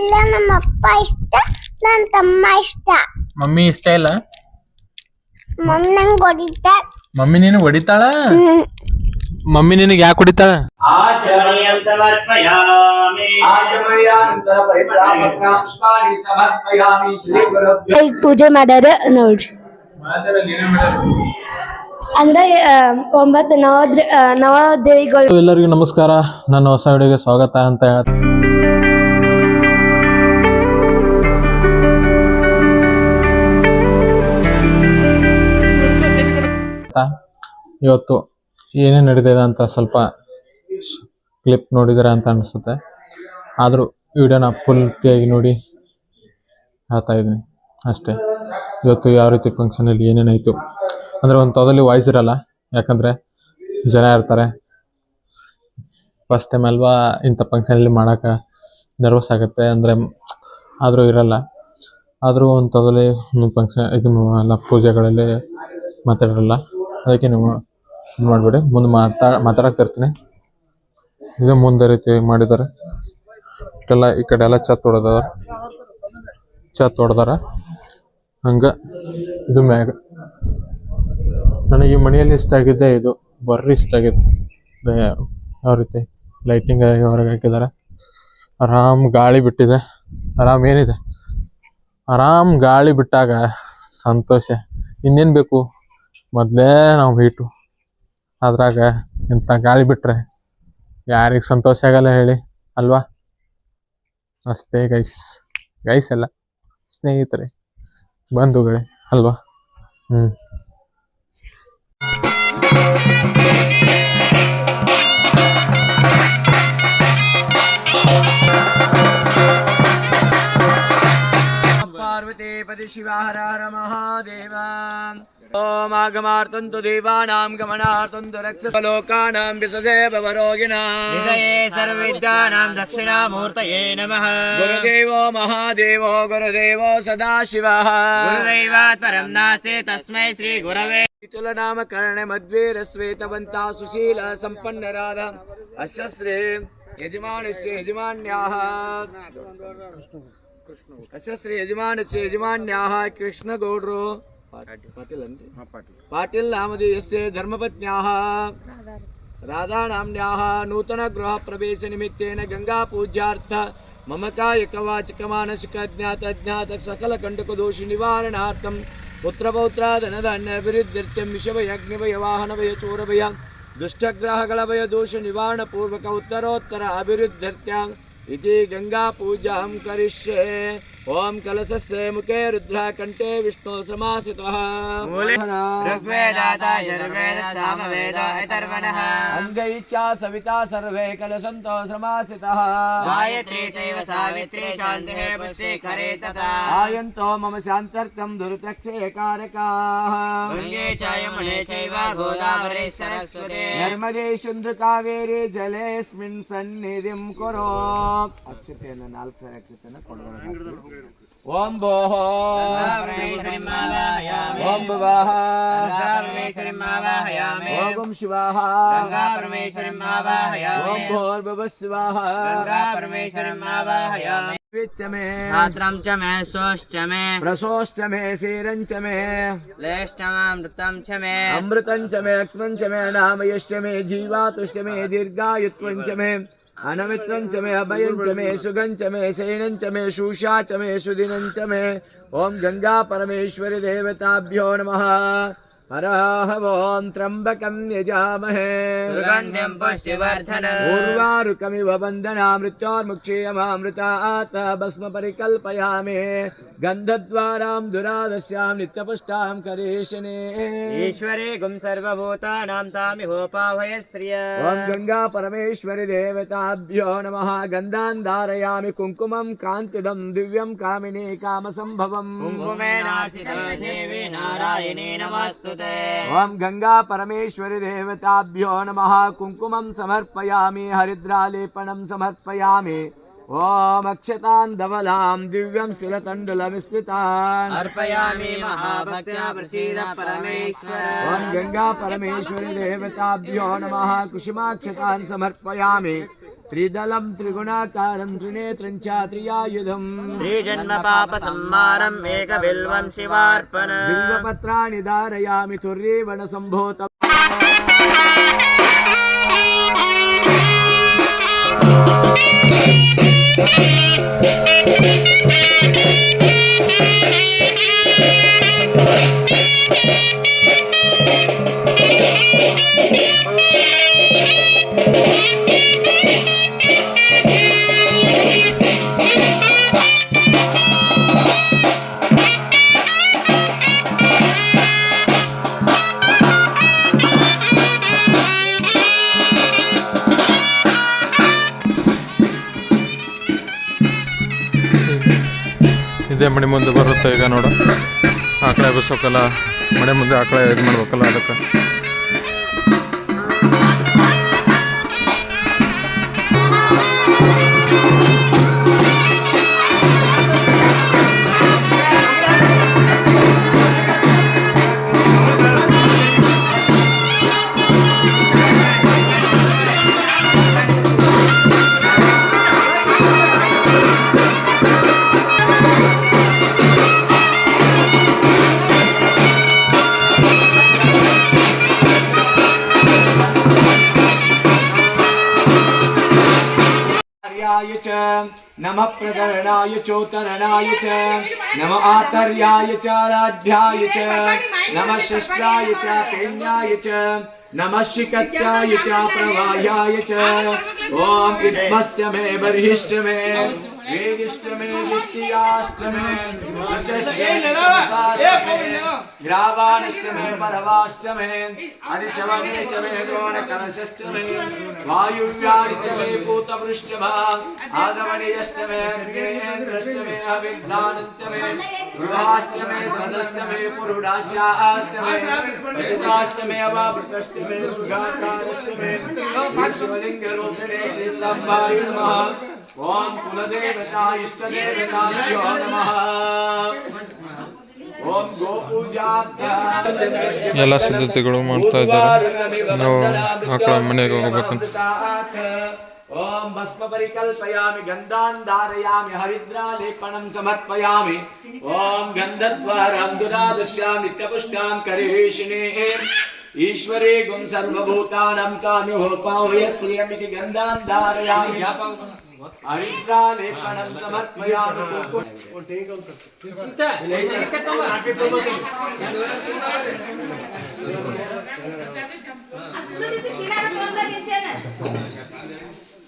ಇಲ್ಲ ನಮ್ಮ ಅಪ್ಪ ಇಷ್ಟ, ನನ್ನ ತಮ್ಮ ಇಷ್ಟ. ಮಮ್ಮಿ ಇಷ್ಟ ಇಲ್ಲ? ಮಮ್ಮಿ ನಂಗೆ ಹೊಡಿತಾಳ. ಮಮ್ಮಿ ನೀನು ಹೊಡಿತಾಳ? ಮಮ್ಮಿ ನಿನಗೆ ಯಾಕೆ ಹೊಡಿತಾಳ? ಆಚಮನೀಯಂ ಸಮರ್ಪಯಾಮಿ. ಆಚಮನೀಯಾನಂತರ ಪರಿಮಳಾಪತ್ರ ಪುಷ್ಪಾಣಿ ಸಮರ್ಪಯಾಮಿ. ಶ್ರೀ ಗುರುಭ್ಯೋ. ಪೂಜೆ ಮಾಡ್ಯಾರ ನೋಡ್ರಿ. ಅಂದ್ರೆ 9 ನವದೇವಿಗಳು. ಎಲ್ಲರಿಗೂ ನಮಸ್ಕಾರ, ನನ್ನ ಹೊಸ ವಿಡಿಯೋಗೆ ಸ್ವಾಗತ ಅಂತ ಹೇಳ್ತೀನಿ. ಇವತ್ತು ಏನೇನು ನಡೀತಿದೆ ಅಂತ ಸ್ವಲ್ಪ ಕ್ಲಿಪ್ ನೋಡಿದರೆ ಅಂತ ಅನಿಸುತ್ತೆ. ಆದರೂ ವಿಡಿಯೋನ ಪೂರ್ತಿಯಾಗಿ ನೋಡಿ ಹೇಳ್ತಾ ಇದ್ದೀನಿ ಅಷ್ಟೇ. ಇವತ್ತು ಯಾವ ರೀತಿ ಫಂಕ್ಷನಲ್ಲಿ ಏನೇನಾಯಿತು ಅಂದರೆ ಒಂದು ತೊದಲಿ ವಾಯ್ಸ್ ಇರಲ್ಲ, ಯಾಕಂದರೆ ಜನ ಇರ್ತಾರೆ. ಫಸ್ಟ್ ಟೈಮ್ ಅಲ್ವಾ ಇಂಥ ಫಂಕ್ಷನಲ್ಲಿ ಮಾಡೋಕೆ ನರ್ವಸ್ ಆಗುತ್ತೆ, ಅಂದರೆ ಆದರೂ ಇರಲ್ಲ. ಆದರೂ ಒಂದು ತೊದಲಿ ಒಂದು ಫಂಕ್ಷನ್ ಇದು ಎಲ್ಲ ಪೂಜೆಗಳಲ್ಲಿ ಮಾತಾಡಿರಲ್ಲ, ಅದಕ್ಕೆ ನೀವು ಇದು ಮಾಡಿಬಿಡಿ. ಮುಂದೆ ಮಾತಾಡಕ್ತಿರ್ತೀನಿ. ಇದು ಮುಂದೆ ರೀತಿ ಮಾಡಿದ್ದಾರೆ ಎಲ್ಲ. ಈ ಕಡೆ ಎಲ್ಲ ಛತ್ ಹೊಡೆದಾರ ಹಂಗೆ. ಇದು ಮ್ಯಾಗ ನನಗೆ ಈ ಮನೆಯಲ್ಲಿ ಇಷ್ಟ ಆಗಿದೆ, ಇದು ಬರ್ರಿ ಇಷ್ಟ ಆಗಿದೆ. ಯಾವ ರೀತಿ ಲೈಟಿಂಗ್ ಹೊರಗೆ ಹಾಕಿದ್ದಾರೆ. ಆರಾಮ್ ಗಾಳಿ ಬಿಟ್ಟಿದೆ, ಆರಾಮ್ ಏನಿದೆ, ಆರಾಮ್ ಗಾಳಿ ಬಿಟ್ಟಾಗ ಸಂತೋಷ. ಇನ್ನೇನು ಬೇಕು, ಮೊದಲೇ ನಾವು ಹೀಟು, ಅದ್ರಾಗ ಇಂಥ ಗಾಳಿ ಬಿಟ್ಟರೆ ಯಾರಿಗೆ ಸಂತೋಷ ಆಗಲ್ಲ ಹೇಳಿ ಅಲ್ವಾ? ಅಷ್ಟೇ ಗೈಸ್ ಎಲ್ಲ ಸ್ನೇಹಿತರೆ, ಬಂಧುಗಳೇ ಅಲ್ವಾ? ಪಾರ್ವತೀಪತಿ ಶಿವ ಹರ ಹರ ಮಹಾದೇವ. ಓಂ ಆಗಮಾರ್ತಂತು ದೇವಾನಾಂ ಗಮನಾರ್ತಂತು ರಕ್ಷಲೋಕಾನಾಂ ವಿಸದೇವ ವರೋಗಿಣಾಂ ವಿಜಯೇ ಸರ್ವವಿದ್ಯಾನಾಂ ದಕ್ಷಿಣಾಮೂರ್ತಯೇ ನಮಃ. ಗುರುದೇವೋ ಮಹಾದೇವೋ ಗುರುದೇವೋ ಸದಾಶಿವಃ. ಗುರುದೈವಾತ್ ಪರಂ ನಾಸ್ತಿ ತಸ್ಮೈ ಶ್ರೀ ಗುರವೇ. ತುಲನಾಮಕರಣೆ ಮಧ್ವೀರಶ್ವೇತವಂತ ಸುಶೀಲ ಸಂಪನ್ನರಾದ ಅಸ್ಯ ಶ್ರೀ ಯಜಮಾನಸ್ಯ ಯಜಮಾನ್ಯಾಃ ಅಸ್ಯ ಶ್ರೀ ಯಜಮಾನಸ್ಯ ಯಜಮಾನ್ಯಾಃ ಕೃಷ್ಣಗೌಡ್ರು ಪಾಟೀಲ್ ನಾಮಧೇಯಸ್ಯ ಧರ್ಮಪತ್ನ್ಯಾಃ ರಾಧಾನಾಮ್ನ್ಯಾಃ ನೂತನ ಗೃಹ ಪ್ರವೇಶ ನಿಮಿತ್ತೇನ ಗಂಗಾ ಪೂಜ್ಯಾರ್ಥ ಮಮ ಕಾಯಕ ವಾಚಿಕ ಮಾನಸಿಕ ಜ್ಞಾತ ಅಜ್ಞಾತ ಸಕಲ ಕಂಟಕ ದೋಷ ನಿವಾರಣಾರ್ಥಂ ಪುತ್ರಪೌತ್ರ ಧನಧಾನ್ಯ ಅಭಿವೃದ್ಧ್ಯರ್ಥಂ ವಿಷವಯ ಅಗ್ನಿವಯ ವಾಹನವಯ ಚೋರವಯ ದುಷ್ಟಗ್ರಹಗಳ ಭಯ ದೋಷ ನಿವಾರಣ ಪೂರ್ವಕ ಉತ್ತರೋತ್ತರ ಅಭಿವೃದ್ಧ್ಯರ್ಥ್ಯ ಇತಿ ಗಂಗಾ ಪೂಜಾಂ ಕರಿಷ್ಯೆ. ಓಂ ಕಲಶಸ್ಯ ಮುಖೇ ರುದ್ರ ಕಂಠೆ ವಿಷ್ಣು ಸಮಾಸಿತಃ. ಋಗ್ವೇದಾತ ಯಜುರ್ವೇದ ಸಾಮವೇದ ಅಥರ್ವಣಃ ಅಂಗೈಶ್ಚ ಸವಿತಾ ಸರ್ವೇ ಕಲಶಂತೋ ಸಮಾಸಿತಃ. ಗಾಯತ್ರಿ ಚೈವ ಸಾವಿತ್ರಿ ಶಾಂತಿಃ ಪುಷ್ಟಿಕರೇ ತಥಾ. ಆಯಂತೋ ಮಮ ಶಾಂತ್ಯರ್ಥಂ ದುರಿತಕ್ಷಯಕಾರಕಾಃ. ಗಂಗೆ ಚ ಯಮುನೆ ಚೈವ ಗೋದಾವರಿ ಸರಸ್ವತಿ ನರ್ಮದೇ ಸಿಂಧು ಕಾವೇರಿ ಜಲೇಸ್ಮಿನ್ ಸನ್ನಿಧಿಂ ಕುರು. ಅಕ್ಷತೆಯನ್ನು 4 ಸಾರಿ ಅಕ್ಷತೆಯನ್ನು ಕೊಡೋಣ. ಓಂ ಭೋಃ ಓಂ ಭುವಃ ಓಂ ಶಿವಃ ಓಂ ಭೂರ್ಭುವಃ ಸ್ವಃ छात्रं च मे सोश्च मे प्रसोश्च मे सीरञ्च मे लेष्टमामृतं च मे अमृतं च मे लक्ष्मं च मे नामयश्च मे जीवातुश्च मे दीर्घायुत्वं च मे अनमित्रं च मे अभयं च मे सुगं च मे शयनं च मे शूषा च मे सुदिनं च मे. ओम गंगा परमेश्वरी देवताभ्यो नमः. हरः ओं त्र्यंबकं यजामहे सुगन्धिं पुष्टिवर्धनम् उर्वारुकमिव वन्दना मृत्योर्मुक्षीयमामृतात् भस्म परिकल्पयामि गन्धद्वारां दुरादस्यां नित्यपुष्टां करेशने. ईश्वरी गुं सर्वभूतानां तामिहोपावय श्रिय. ओं गंगा परमेश्वरी देवताभ्यो नमः. गन्धान् धारयामि कुङ्कुमं कान्तिदं दिव्यं कामिनी कामसम्भवम्. कुङ्कुमेनार्चिता देवी नारायणी नमस्तुते. ओम गंगा परमेश्वरी देवताभ्यो नमः. कुंकुमं समर्पयामि हरिद्रालेपनं समर्पयामि. ओम अक्षतान् धवलां दिव्यं स्थिरतण्डुलमिश्रितान् अर्पयामि महाभक्त्या प्रसीद परमेश्वर. ओम गंगा परमेश्वरी देवताभ्यो नमः. कुसुमाक्षतान् समर्पयामि. त्रिदलं त्रिगुणाकारं त्रिनेत्रं च त्रियायुधं त्रिजन्म पाप संहारम् एकबिल्वं शिवार्पण बिल्वपत्राणि धारयामि तुर्येवण सम्भूतम् ಇದೇ ಮನೆ ಮುಂದೆ ಬರುತ್ತೆ ಈಗ ನೋಡು. ಆಕಳೆ ಬಸ್ಸೋಕಲ್ಲ, ಮನೆ ಮುಂದೆ ಆಕಳೆ ಇದು ಮಾಡ್ಬೇಕಲ್ಲ ಅದಕ್ಕೆ. नमः प्रकरणाय चोत्तरणाय च नमः आतर्याय च आराध्याय च नमः शिष्टाय च प्रेम्याय च नमः शिकत्याय च प्रवाह्याय च ओम इद्मश्च मे बर्हिश्च मे वेदिश्च मे विष्टियाश्च मे उच्चश्च मे ग्रावाणश्च मे परवाश्च मे अधिशवमे च मे द्रोणकलशश्च मे वायुव्यानि च मे भूतवृष्टभा आदमनीयश्च मे अर्घ्येन्द्रश्च मे अविद्वानश्च मे गृहाश्च मे सदश्च मे पुरुडाश्च मे अचिताश्च मे अवावृतश्च मे सुगाकारश्च मे शिवलिङ्गरूपिणे श्री संभाय नमः ओम कुलदेवता इष्टदेवताभ्यो नमः ओम गोपूजा ಎಲ್ಲ ಸಿದ್ಧತೆಗಳು ಮಾಡ್ತಾ ಇದ್ದಾರೆ. ನಾವು ಆಕಳ ಮನೆಗೆ ಹೋಗ್ಬೇಕಂತ. ओम भस्म परिकल्पयामि गन्धान् धारयामि हरिद्रालेपनं समर्पयामि ओम गन्धद्वारां दुरादृश्यां नित्यपुष्टां करेशिने ईश्वरे गुं सर्वभूतानां तान्योपावय श्रियमिति गन्धान् धारयामि हरिद्रालेपनं समर्पयामि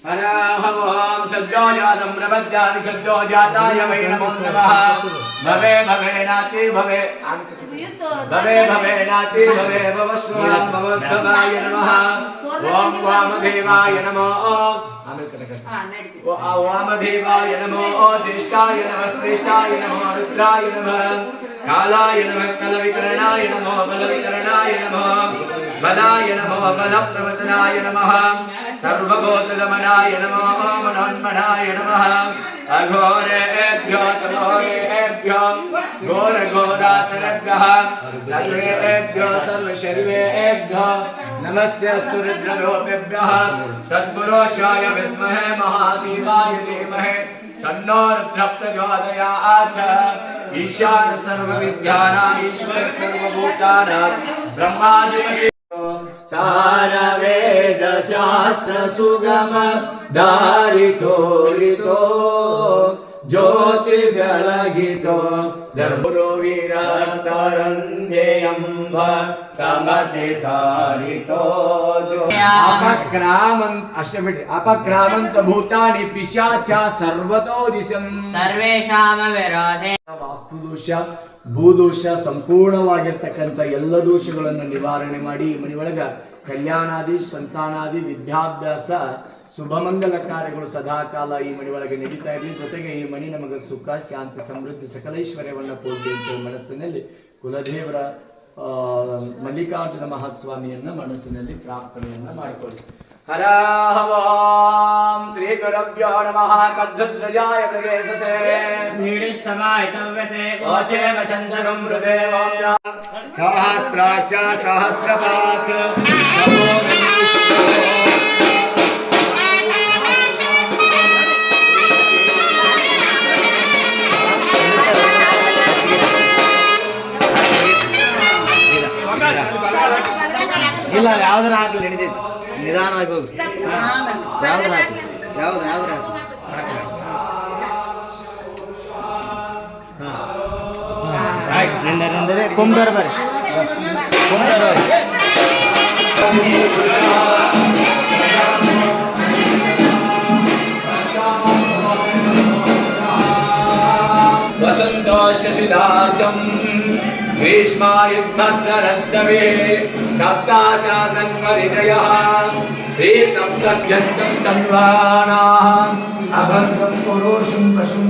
हराहवं सद्योजातं प्रपद्यामि सद्योजाताय वै नमो नमः भवे भवे नाति भवे भवे भवे नाति भवे भवस्वं भवद्भवाय नमः ओं वामदेवाय नमो वामदेवाय नमो ज्येष्ठाय नमः श्रेष्ठाय नमो रुद्राय नमः कालाय नमः कलविकरणाय नमो बलविकरणाय नमः बलाय नमो बलप्रवदनाय नमः सर्वभूतगमनाय नमो मनोन्मनाय नमः अघोरेभ्यो तमोरेभ्यो घोरघोरातरभ्यः सर्वेभ्यो सर्वशर्वेभ्यो नमस्ते अस्तु रुद्ररूपेभ्यः तद्पुरुषाय विद्महे महादेवाय धीमहि तन्नो रुद्रः प्रचोदयात् ईशान सर्वविद्यानां ईश्वर सर्वभूतानां ब्रह्माधिपति सारवेद शास्त्र सुगम दारितो ज्योति बेलगितो धर्मो वीरतरंदेयंभ समति सारितो जो अपक्रामंत अष्टमिति अपक्रामंत भूतानि पिशाचा सर्वतो दिशं सर्वेषां विरोधे वास्तु दोष ಭೂದೋಷ ಸಂಪೂರ್ಣವಾಗಿರ್ತಕ್ಕಂಥ ಎಲ್ಲ ದೋಷಗಳನ್ನು ನಿವಾರಣೆ ಮಾಡಿ ಈ ಮನೆ ಒಳಗ ಕಲ್ಯಾಣಾದಿ ಸಂತಾನಾದಿ ವಿದ್ಯಾಭ್ಯಾಸ ಶುಭಮಂಗಲ ಕಾರ್ಯಗಳು ಸದಾಕಾಲ ಈ ಮನೆ ಒಳಗೆ ನಡೀತಾ ಇರಲಿ. ಜೊತೆಗೆ ಈ ಮನೆ ನಮಗೆ ಸುಖ ಶಾಂತಿ ಸಮೃದ್ಧಿ ಸಕಲೈಶ್ವರ್ಯವನ್ನು ಕೊಡಲಿ ಅಂತ ಮನಸ್ಸಿನಲ್ಲಿ ಕುಲದೇವರ ಮಲ್ಲಿಕಾರ್ಜುನ ಮಹಾಸ್ವಾಮಿಯನ್ನ ಮನಸ್ಸಿನಲ್ಲಿ ಪ್ರಾರ್ಥನೆಯನ್ನ ಮಾಡಿಕೊಳ್ಳಿ. ಹರಾಹವಾಂ ಶ್ರೀ ಗುರುಭ್ಯೋ ನಮಃ ಕದ್ಧಧ್ವಜಾಯ ಪ್ರವೇಶಸೇ ನೀಡಿಷ್ಟಮಾಯ ತವ್ಯಸೇ ವಾಚೇ ವಸಂತಗಂ ಹೃದಯವಾಂ ಸಹಸ್ರಾಚ ಸಹಸ್ರಪಾತ್ ಇಲ್ಲ ಯಾವ್ದಾರ ಹಾಕ್ಲಿ ಹಿಡಿದೈತಿ ನಿಧಾನವಾಗಿ ಹೋಗಿ ಯಾವ್ದಾರ ಹಾಕ್ಲಿ ಯಾವ್ದಾರ ನಿಂದರೆ ಕುಂಬಾರ ಬರ್ರಿ ಕುಂಬಾರ वसन्तोषशिदाचं ग्रीष्मायुग्मस्सरस्तवे सप्ताशासन्वरिदयः ते सप्तस्यन्तं तन्वानाम् अभद्रं पुरुषं पशुं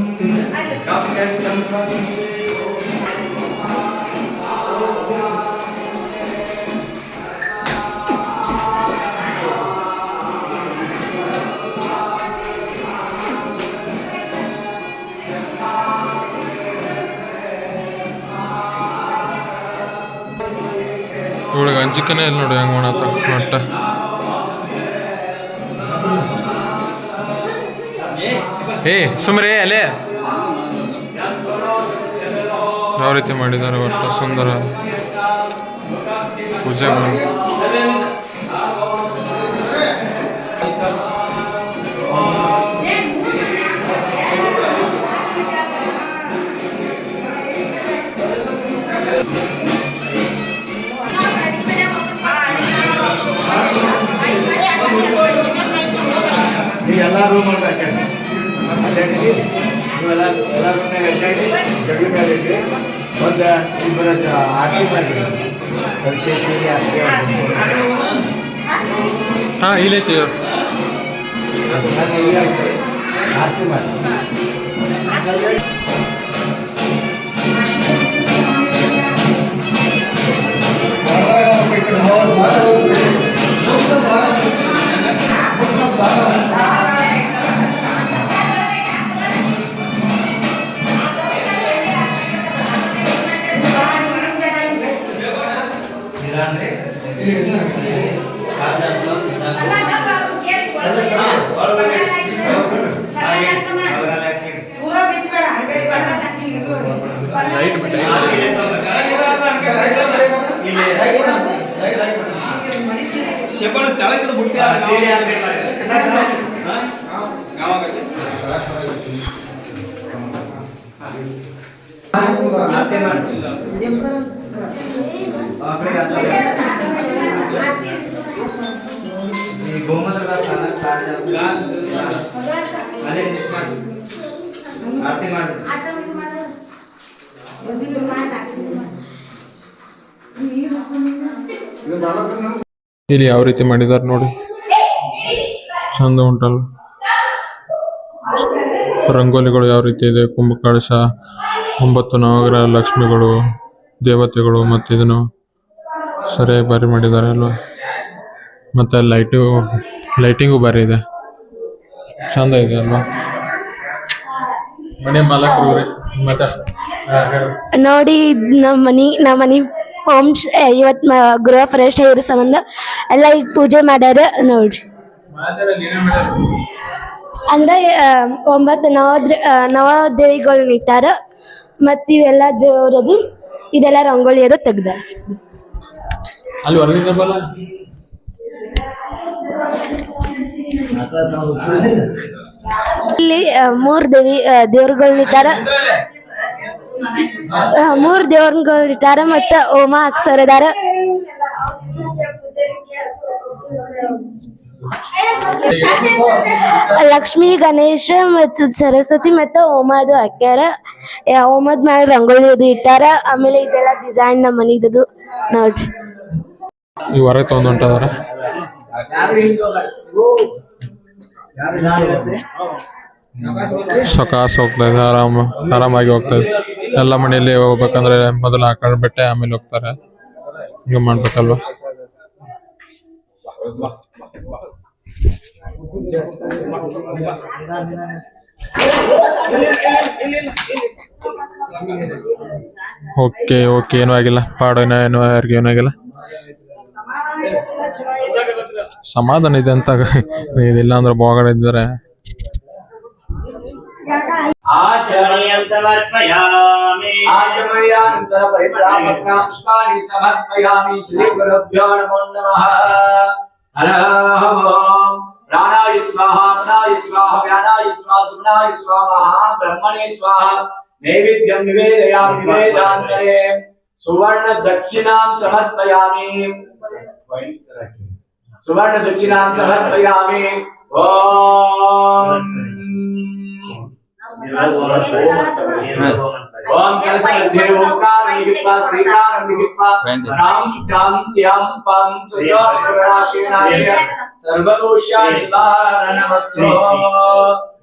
कम्यन्तं ಇವಳಿಗೆ ಅಂಜಿಕೆನೇ ಇಲ್ಲ ನೋಡಿ ಹೆಂಗೆ ಮಾಡತ್ತ ಮಟ್ಟ ಏ ಸುಮ್ರೇ ಅಲ್ಲೇ ಯಾವ ರೀತಿ ಮಾಡಿದ್ದಾರೆ ಒಟ್ಟು ಸುಂದರ ಪೂಜೆ ಎಲ್ಲ ರೂಮ್ ಅಡ್ಡಾಡಿ ನೀವೆಲ್ಲ ರೂಮ್ನಾಗ ಅಡ್ಡಾಡಿ ಜಗಲಿ ಮೇಲೆ ಇಟ್ಟು ಒಂದು ಇಬ್ಬರ ಆರತಿ ಮಾಡಿ ಸೇರಿ ಹಾಂ ಇಲ್ಲೈತಿ ಆರತಿ ಮಾಡಿ ಇಲ್ಲಿ ಯಾವ ರೀತಿ ಮಾಡಿದಾರೆ ನೋಡಿ, ಚಂದ ಉಂಟಲ್ಲ. ರಂಗೋಲಿಗಳು ಯಾವ ರೀತಿ ಇದೆ, ಕುಂಭಕಳಶ, 9 ನವಗ್ರಹ ಲಕ್ಷ್ಮಿಗಳು, ದೇವತೆಗಳು, ಮತ್ತು ಇದನ್ನು ಸರಿಯಾಗಿ ಬಾರಿ ಮಾಡಿದ್ದಾರೆ ಅಲ್ವಾ. ಮತ್ತೆ ಲೈಟಿಂಗು ಬಾರಿ ಇದೆ, ಚಂದ ಇದೆ ಅಲ್ವಾ. ಮನೆ ಮಾಲಕರು ಮತ್ತೆ ನೋಡಿ ನಮ್ಮ ಮನಿ ಹೋಮ್ ಇವತ್ ಗೃಹ ಪ್ರವೇಶ ಇರೋ ಸಂಬಂಧ ಎಲ್ಲ ಈಗ ಪೂಜೆ ಮಾಡ್ಯಾರ ನೋಡ್ರಿ. ಅಂದ್ರೆ 9 ನವದೇವಿಗಳನ್ನ ಇಟ್ಟಾರ, ಮತ್ತ ಇವೆಲ್ಲ ದೇವರದು ಇದೆಲ್ಲ ರಂಗೋಲಿ ಅದು ತೆಗ್ದಾರ. ಅಲ್ಲಿ ಹೊರಗಿಂದ ಬಲ್ಲ ಇಲ್ಲಿ 3 ದೇವ್ರುಗಳನ್ನಿಟ್ಟಾರ, 3 ದೇವ್ರುಗಳಿಟ್ಟಾರ, ಮತ್ತ ಹೋಮ ಹಾಕ್ಸರದಾರ. ಲಕ್ಷ್ಮಿ, ಗಣೇಶ ಮತ್ತು ಸರಸ್ವತಿ ಮತ್ತು ಹೋಮದು ಹಾಕ್ಯಾರ. ಹೋಮದ ಮ್ಯಾಲ ರಂಗೋಲಿ ಅದು ಇಟ್ಟಾರ. ಆಮೇಲೆ ಇದೆಲ್ಲ ಡಿಸೈನ್ ನಮ್ಮ ಮನಿದದು ನೋಡ್ರಿ. ಈ ಹೊರಗೆ ತಗೊಂಡ್ರೆ ಸೊಕಾಸ್ ಹೋಗ್ತಾ ಇದೆ, ಆರಾಮಾಗಿ ಹೋಗ್ತಾ ಇದೆ. ಎಲ್ಲ ಮನೆಯಲ್ಲಿ ಹೋಗ್ಬೇಕಂದ್ರೆ ಮೊದಲು ಹಾಕೊಂಡು ಬಿಟ್ಟೆ ಆಮೇಲೆ ಹೋಗ್ತಾರೆ. ಹಿಂಗೆ ಮಾಡ್ಬೇಕಲ್ವಾ. ಓಕೆ ಏನೂ ಆಗಿಲ್ಲ, ಪಾಡೇನೋ ಯಾರಿಗೂ ಏನೂ ಆಗಿಲ್ಲ, ಸಮಾಧಾನ ಇದೆ ಅಂತ. ಇದಿಲ್ಲ ಅಂದ್ರೆ ಬೋಗಡೆ ಇದ್ದಾರೆ. आचर्यं समर्पयामि आचमयानंतर परिमलापत्र पुष्पाणि समर्पयामि श्री गुरुभ्यो नमो नमः हर ओम प्राणाय स्वाहा मनाय स्वाहा व्यानाय स्वाहा सुमनाय स्वाहा ब्रह्मणे स्वाहा नैवेद्यं निवेदयामि वेदान्तरे सुवर्ण दक्षिणां समर्पयामि सुवर्ण दक्षिणां समर्पयामि ओम ओम जलसमध्ये ओंकार विहित्वा श्रीकारं विहित्वा राम ठाम त्यं पं सुयोगराशेनाशय सर्वदोषानिवारणमस्तु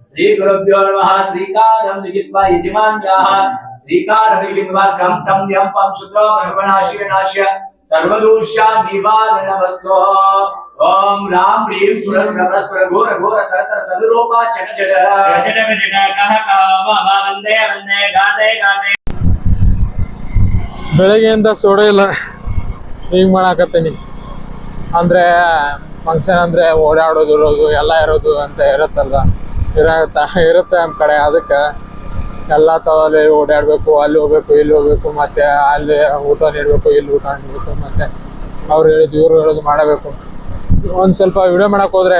श्री गुरुभ्यो नमः श्रीकारं विहित्वा यजमान्याः श्रीकारं विहित्वा कं तं त्यं पं सुयोगराशेनाशय सर्वदोषानिवारणमस्तु ओम राम ह्रीं सुरस्रवस्पर घोर घोर कर कर तदुरूपा चट चट वंदे वंदे गाते गाते ಬೆಳಗ್ಗೆಯಿಂದ ಸೋಡೇ ಇಲ್ಲ ಈಗ ಮಾಡಾಕತ್ತೀನಿ ಅಂದರೆ ಫಂಕ್ಷನ್ ಅಂದರೆ ಓಡಾಡೋದು ಇರೋದು ಎಲ್ಲ ಇರೋದು ಅಂತ ಇರುತ್ತಲ್ಲ ಇರುತ್ತೆ ನಮ್ಮ ಕಡೆ ಅದಕ್ಕೆ ಎಲ್ಲ ತವಲ್ಲಿ ಓಡಾಡಬೇಕು ಅಲ್ಲಿ ಹೋಗ್ಬೇಕು ಇಲ್ಲಿ ಹೋಗ್ಬೇಕು ಮತ್ತು ಅಲ್ಲಿ ಊಟ ನೀಡಬೇಕು ಇಲ್ಲಿ ಊಟ ನೀಡಬೇಕು ಮತ್ತು ಅವ್ರು ಹೇಳಿದ್ದು ಇವ್ರು ಹೇಳೋದು ಮಾಡಬೇಕು ಒಂದು ಸ್ವಲ್ಪ ವಿಡಿಯೋ ಮಾಡಕ್ಕೆ ಹೋದರೆ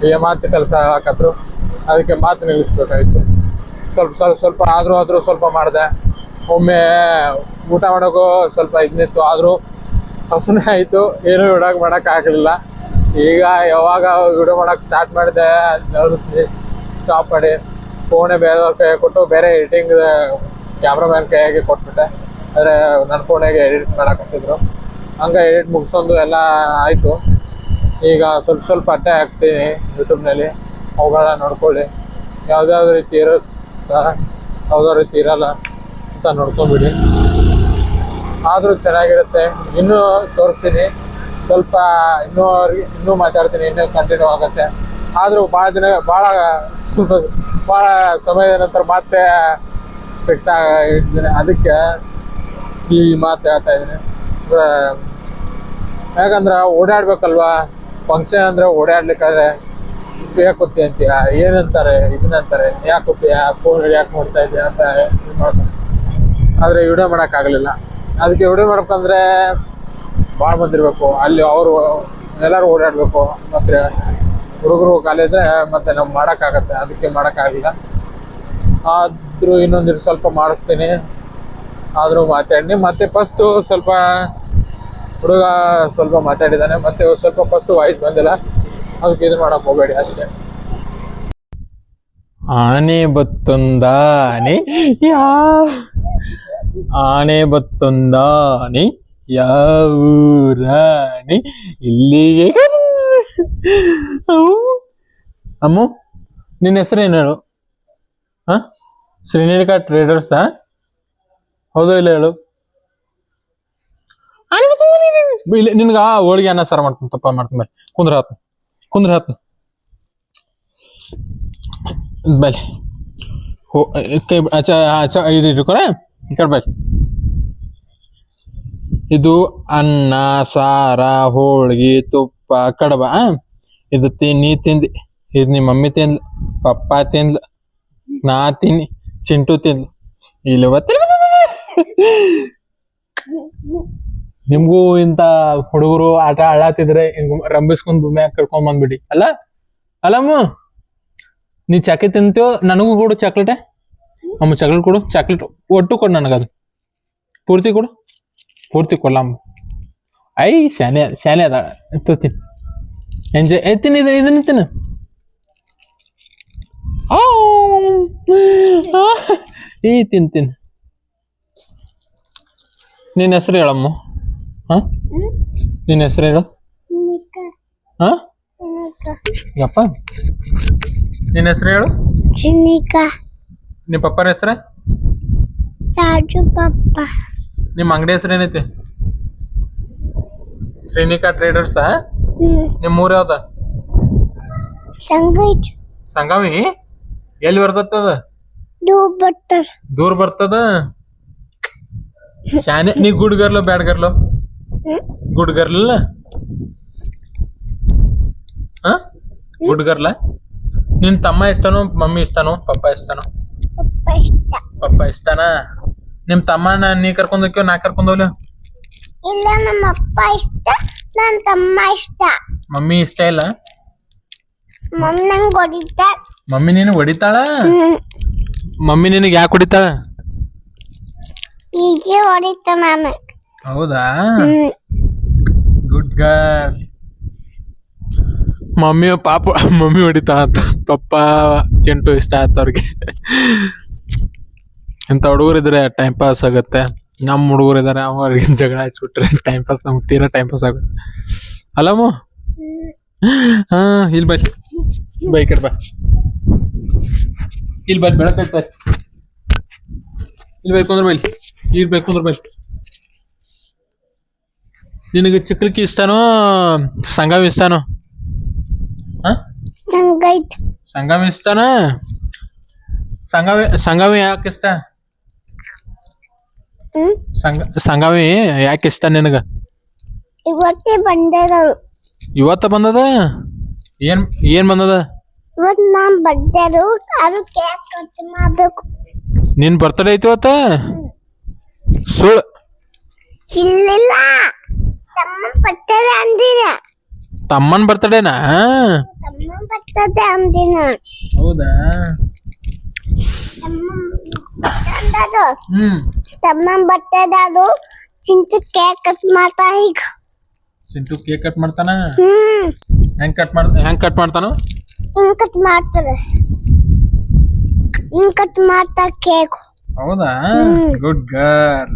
ಈ ಮಾತು ಕೆಲಸ ಹಾಕತ್ರು ಅದಕ್ಕೆ ಮಾತು ನಿಲ್ಲಿಸ್ಬೇಕಾಗಿತ್ತು ಸ್ವಲ್ಪ ಆದರೂ ಸ್ವಲ್ಪ ಮಾಡಿದೆ ಒಮ್ಮೆ ಊಟ ಮಾಡೋಕ್ಕೂ ಸ್ವಲ್ಪ ಇದನ್ನಿತ್ತು ಆದರೂ ಹಸುನೇ ಆಯಿತು ಏನೂ ಮಾಡೋಕ್ಕಾಗಲಿಲ್ಲ ಈಗ ಯಾವಾಗ ವಿಡಿಯೋ ಮಾಡೋಕ್ಕೆ ಸ್ಟಾರ್ಟ್ ಮಾಡಿದೆ ಅವರು ಸ್ಟಾಪ್ ಮಾಡಿ ಫೋನೇ ಬೇರೆಯವ್ರ ಕೈ ಕೊಟ್ಟು ಬೇರೆ ಎಡಿಟಿಂಗ್ ಕ್ಯಾಮ್ರಾಮ್ಯಾನ್ ಕೈಯಾಗೆ ಕೊಟ್ಬಿಟ್ಟೆ ಆದರೆ ನನ್ನ ಫೋನಾಗೆ ಎಡಿಟ್ ಮಾಡೋಕತ್ತಿದ್ರು ಹಂಗೆ ಎಡಿಟ್ ಮುಗಿಸೋದು ಎಲ್ಲ ಆಯಿತು ಈಗ ಸ್ವಲ್ಪ ಅಟ್ಟೆ ಹಾಕ್ತೀನಿ ಯೂಟ್ಯೂಬ್ನಲ್ಲಿ ಅವುಗಳ ನೋಡ್ಕೊಳ್ಳಿ ಯಾವುದ್ಯಾವ್ದು ರೀತಿ ಇರುತ್ತಾ ಯಾವುದೋ ರೀತಿ ಇರಲ್ಲ ಅಂತ ನೋಡ್ಕೊಂಬಿಡಿ ಆದರೂ ಚೆನ್ನಾಗಿರುತ್ತೆ ಇನ್ನೂ ತೋರಿಸ್ತೀನಿ ಸ್ವಲ್ಪ ಇನ್ನೂ ಮಾತಾಡ್ತೀನಿ ಇನ್ನೂ ಕಂಟಿನ್ಯೂ ಆಗುತ್ತೆ ಆದರೂ ಭಾಳ ಸಮಯದ ನಂತರ ಮತ್ತೆ ಸಿಗ್ತಾ ಇದ್ದೀನಿ ಅದಕ್ಕೆ ಈ ಮಾತು ಹೇಳ್ತಾ ಇದ್ದೀನಿ ಯಾಕಂದ್ರೆ ಓಡಾಡ್ಬೇಕಲ್ವಾ ಫಂಕ್ಷನ್ ಅಂದರೆ ಓಡಾಡ್ಲಿಕ್ಕಾದ್ರೆ ಕೂತಿ ಅಂತೀಯ ಏನಂತಾರೆ ಇದನ್ನಂತಾರೆ ಯಾಕೆ ಕೂತೀಯ ಫೋನ್ ಯಾಕೆ ನೋಡ್ತಾ ಇದೆಯಾ ಅಂತ ಇದು ಮಾಡ್ತಾರೆ ಆದರೆ ವಿಡಿಯೋ ಮಾಡೋಕ್ಕಾಗಲಿಲ್ಲ ಅದಕ್ಕೆ ವಿಡಿಯೋ ಮಾಡ್ಬೇಕಂದ್ರೆ ಭಾಳ ಬಂದಿರಬೇಕು ಅಲ್ಲಿ ಅವರು ಎಲ್ಲರೂ ಓಡಾಡಬೇಕು ಮತ್ತು ಹುಡುಗರು ಕಾಲಿದ್ರೆ ಮತ್ತು ನಾವು ಮಾಡೋಕ್ಕಾಗತ್ತೆ ಅದಕ್ಕೆ ಮಾಡೋಕ್ಕಾಗಲಿಲ್ಲ ಆದರೂ ಇನ್ನೊಂದು ಸ್ವಲ್ಪ ಮಾಡಿಸ್ತೀನಿ ಆದರೂ ಮಾತಾಡಿ ಮತ್ತೆ ಫಸ್ಟು ಸ್ವಲ್ಪ ಹುಡುಗ ಸ್ವಲ್ಪ ಮಾತಾಡಿದ್ದಾನೆ ಮತ್ತೆ ಸ್ವಲ್ಪ ಫಸ್ಟು ವಾಯ್ಸ್ ಬಂದಿಲ್ಲ ಅದಕ್ಕೆ ಇದು ಮಾಡೋಕೆ ಹೋಗಬೇಡಿ ಅಷ್ಟೇ ಆನೆ ಬತ್ತೊಂದಾನೆ ಆನೆ ಬತ್ತೊಂದಾನೆ ಯಾವೂರಾಣಿ ಇಲ್ಲಿಗೆ ಅಮ್ಮು ನಿನ್ನ ಹೆಸರೇನು ಹೇಳು ಹಾಂ ಶ್ರೀನಿಕಾ ಟ್ರೇಡರ್ಸಾ ಹೌದು ಇಲ್ಲ ಹೇಳು ಇಲ್ಲ ನಿನ್ಗೆ ಹೋಳಿಗೆ ಅನ್ನ ಸಾರು ಮಾಡ್ತೀನಿ ತಪ್ಪ ಮಾಡ್ತೀನಿ ಬೈ ಕುಂದ್ರ ಹತ್ತು ಬೈ ಕೈ ಅಚ್ಚ ಇದು ಇಟ್ಕೊರ ಈ ಕಡೆ ಬೈ ಇದು ಅನ್ನ ಸಾರ ಹೋಳಿಗೆ ತುಪ್ಪ ಕಡಬ ಇದು ನೀ ತಿಂದು ಇದು ನಿಮ್ಮ ಮಮ್ಮಿ ತಿಂದ್ಲು ಪಪ್ಪ ತಿಂದ್ಲು ನಾ ತಿನ್ನಿ ಚಿಂಟು ತಿಂದ್ಲು ಇಲ್ಲಿ ನಿಮ್ಗೂ ಇಂಥ ಹುಡುಗರು ಆಟ ಆಡಾತಿದ್ರೆ ಹಿಂಗ್ ರಂಬಿಸ್ಕೊಂಡ್ ಭೂಮಿಯಾಗ ಕರ್ಕೊಂಡ್ ಬಂದ್ಬಿಡಿ ಅಲ್ಲಮ್ಮ ನೀ ಚಾಕ್ಲೇಟ್ ತಿಂತೀವೋ ನನಗೂ ಕೊಡು ಚಾಕ್ಲೇಟೆ ಅಮ್ಮ ಚಾಕ್ಲೇಟ್ ಕೊಡು ಚಾಕ್ಲೇಟ್ ಒಟ್ಟು ಕೊಡು ನನಗದು ಪೂರ್ತಿ ಕೊಡ್ಲಮ್ಮ ಐ ಶಾನೆ ಅದ ತಿನ್ ಎಂಜಾಯ್ ತಿನ್ ಇದನ್ನ ತಿನ್ನ ತಿನ್ ನಿನ್ನ ಹೆಸರು ಹೇಳಮ್ಮ ಹಾಂ ನಿನ್ನ ಹೆಸರು ಹೇಳು ಹಾಂ ಯಪ್ಪ ನಿನ್ನ ಹೆಸರು ಹೇಳು ನಿಮ್ಮ ಪಪ್ಪರ ಹೆಸರ ನಿಮ್ಮ ಅಂಗಡಿ ಹೆಸರು ಏನೈತಿ ಶ್ರೀನಿಕಾ ಟ್ರೇಡರ್ಸಾ ನಿಮ್ಮ ಊರು ಯಾವ್ದ ಸಂಗಾವಿ ಎಲ್ಲಿ ಬರ್ತದ ದೂರ ಬರ್ತದ ಶಾನೆ ನೀ ಗುಡ್ ಗರ್ಲು ಬ್ಯಾಡ್ ಗರ್ಲು ಗುಡ್ ಗರ್ಲ್ ಹಾ ಗುಡ್ ಗರ್ಲ ನಿನ್ ತಮ್ಮ ಇಷ್ಟನೋ ಮಮ್ಮಿ ಇಷ್ಟನೋ ಪಪ್ಪ ಇಷ್ಟನೋ ಪಪ್ಪ ಇಷ್ಟನಾ ನಿಮ್ ತಮ್ಮನ ನೀ ಕರ್ಕೊಂಡ್ ಹೋಗ್ಯೋ ನಾ ಕರ್ಕೊಂಡ್ ಹೋಗ್ಲಿ? ಇಲ್ಲ ನಮ್ಮ ಅಪ್ಪ ಇಷ್ಟ ನನ್ನ ತಮ್ಮ ಇಷ್ಟ. ಮಮ್ಮಿ ಇಷ್ಟ ಇಲ್ಲ? ಮಮ್ಮಿ ನಂಗೆ ಹೊಡಿತಾಳೆ. ಮಮ್ಮಿ ನಿನಗ್ ಹೊಡಿತಾಳ? ಮಮ್ಮಿ ನಿನಗ್ ಯಾಕೆ ಹೊಡಿತಾಳ? ಹೀಗೆ ಹೊಡಿತ ನಾನು. ಹೌದಾ? Good girl. ಮಮ್ಮಿ ಪಾಪ ಮಮ್ಮಿ ಹೊಡಿತಾಳ ಅಂತ ಪಪ್ಪ ಚಿಂಟು ಇಷ್ಟ ಆಯ್ತು ಅವ್ರಿಗೆ. ಇಂಥ ಹುಡುಗರು ಇದ್ರೆ ಟೈಮ್ ಪಾಸ್ ಆಗುತ್ತೆ. ನಮ್ಮ ಹುಡುಗರು ಇದಾರೆ ಅವ್ರಿಗೆ ಜಗಳ ಹಚ್ಬಿಟ್ರೆ ಟೈಮ್ ಪಾಸ್ ನಮ್ಗೆ ತೀರಾ ಟೈಮ್ ಪಾಸ್ ಆಗುತ್ತೆ ಅಲ್ಲಮ್ಮ. ಹಾ ಇಲ್ಲಿ ಬೈ ಬೈ ಕಡೆ ಬಾ, ಇಲ್ಲಿ ಬೈ ಬೆಳಕೈತೆ ಬೈ, ಇಲ್ಲಿ ಬೇಕಂದ್ರೆ ಬೈ, ಇಲ್ಲಿ ಬೇಕಂದ್ರೆ ಬೈ. ನಿನಗೆ ಚಿಕ್ಕಲಿಕ್ಕಿ ಇಷ್ಟನೋ ಸಂಗಮ ಇಷ್ಟನೋ? ಸಂಗೈತ್ ಸಂಗಮ ಇಷ್ಟನ? ಸಂಗವಿ ಯಾಕೆ ಇಷ್ಟ? ಸಂಗವಿ ಯಾಕೆ ಇಷ್ಟ ನಿನಗ? ಇವತ್ತೇ ಬಂದವರು. ಇವತ್ತ ಬಂದದ? ಏನ್ ಬಂದದ? ಇವತ್ತು ನಾನು ಬಂದರು, ಅದು ಕೇಕ್ ಕಟ್ ಮಾಡ್ಬೇಕು. ನಿನ್ ಬರ್ತಡೇ ಐತಿ ಇವತ್ತ? ಸುಳ್ಳು. ಇಲ್ಲ ತಮ್ಮನ್ ಬರ್ತದೆ ಅಂದಿನ. ತಮ್ಮನ್ ಬರ್ತಡೇನಾ? ತಮ್ಮನ್ ಬರ್ತದೆ ಅಂದಿನ. ಹೌದಾ? ತಮ್ಮನ್ ಬರ್ತದೆ ಅದು. ಚಿಂಟು ಕೇಕ್ ಕಟ್ ಮಾಡ್ತಾನ ಈಗ. ಚಿಂಟು ಕೇಕ್ ಕಟ್ ಮಾಡ್ತಾನ? ಹೆಂಗ್ ಕಟ್ ಮಾಡ್ತಾನ? ಹಿಂಗ್ ಕಟ್ ಮಾಡ್ತಾರೆ, ಹಿಂಗ್ ಕಟ್ ಮಾಡ್ತಾ ಕೇಕ್. ಹೌದಾ? Good girl.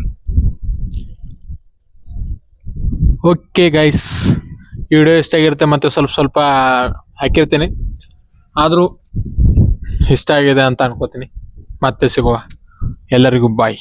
ಓಕೆ ಗೈಸ್, ಈ ವಿಡಿಯೋ ಇಷ್ಟ ಆಗಿರುತ್ತೆ, ಮತ್ತೆ ಸ್ವಲ್ಪ ಹಾಕಿರ್ತೀನಿ, ಆದರೂ ಇಷ್ಟ ಆಗಿದೆ ಅಂತ ಅನ್ಕೋತೀನಿ. ಮತ್ತೆ ಸಿಗುವ, ಎಲ್ಲರಿಗೂ ಬಾಯ್.